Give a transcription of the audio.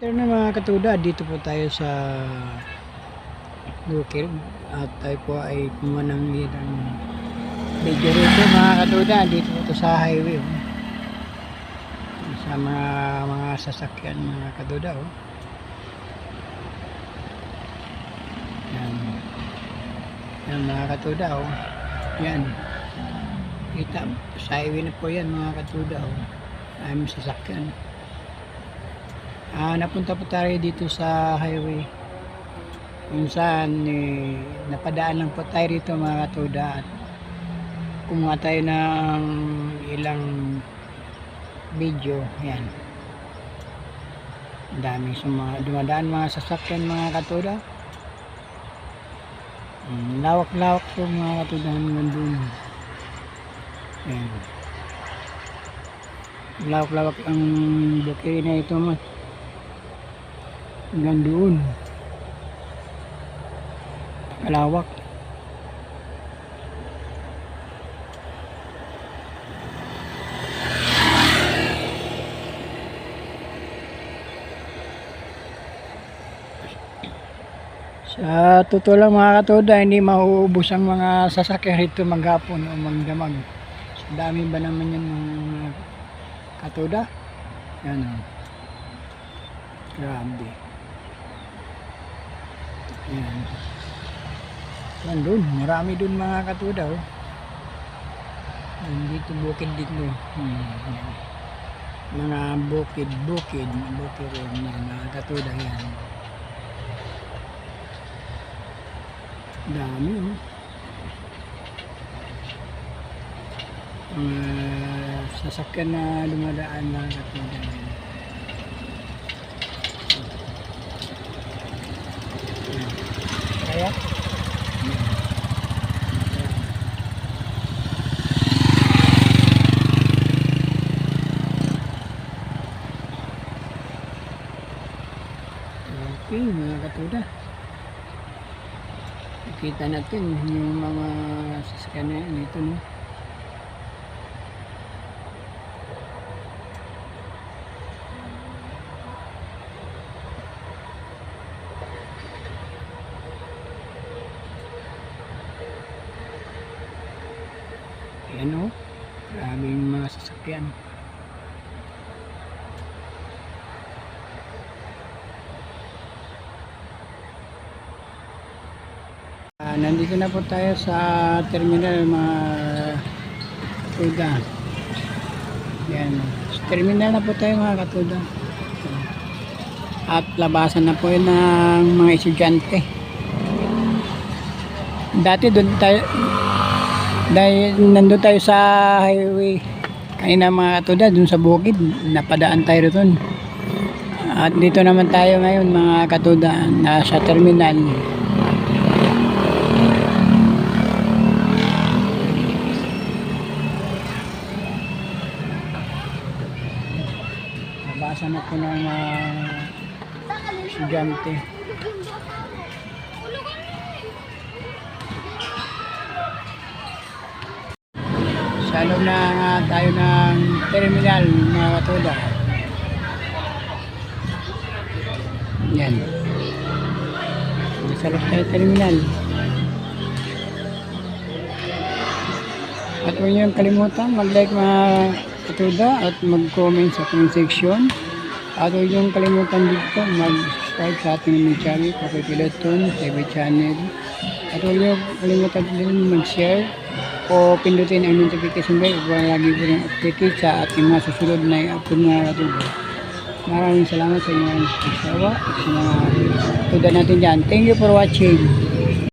Pero na mga katuda, dito po tayo sa Bukid at tayo po ay kumuha ng video rito mga katuda. Dito po ito sa highway sa mga sasakyan mga katuda yan mga katuda yan kita sa highway na po yan mga katuda aming sasakyan. Napunta po tayo dito sa highway kung saan napadaan lang po tayo rito mga katuda at kumuha tayo ng ilang video. Yan, daming dumadaan mga sasakyan mga katuda. Lawak-lawak po mga katuda hanggang doon. Yan, lawak-lawak ang bukid na ito mas hanggang doon kalawak. Sa totoo lang mga katuda, hindi mauubos ang mga sasakyan rito maghapon o magdamag. So, dami ba naman yan mga katuda? Yan grabe. Yan doon, marami doon mga katuda dito bukid dito. Mga bukid rin yan mga katuda yan. Dami sasakyan na dumadaan mga katuda yan. Kaya okay mga katuda, kita natin yung mga sasakyan na yan dito Ayan maraming mga sasakyan. Nandito na po tayo sa terminal mga katuda. Yan, sa terminal na po tayo mga katuda. At labasan na po yun ng mga estudyante. Dati doon tayo, dahil nandun tayo sa highway kanina mga katuda, dun sa bukid napadaan tayo doon. At dito naman tayo ngayon mga katuda, nasa terminal. Nabasa na po ng estudyante. Sa loob na tayo ng terminal mga katuda. Yan, sa loob tayo terminal. At huwag niyong kalimutan mag-like mga katuda at mag-comment sa comment section. At huwag niyong kalimutan dito mag-subscribe sa ating channel, Papipiloton TV channel. At huwag niyong kalimutan din mag-share o pindutin ang notification bell para lagi po ng update sa ating mga susunod na i-upload mga katuda. Maraming salamat sa inyong pagsawa at sa mga katuda natin dyan. Thank you for watching.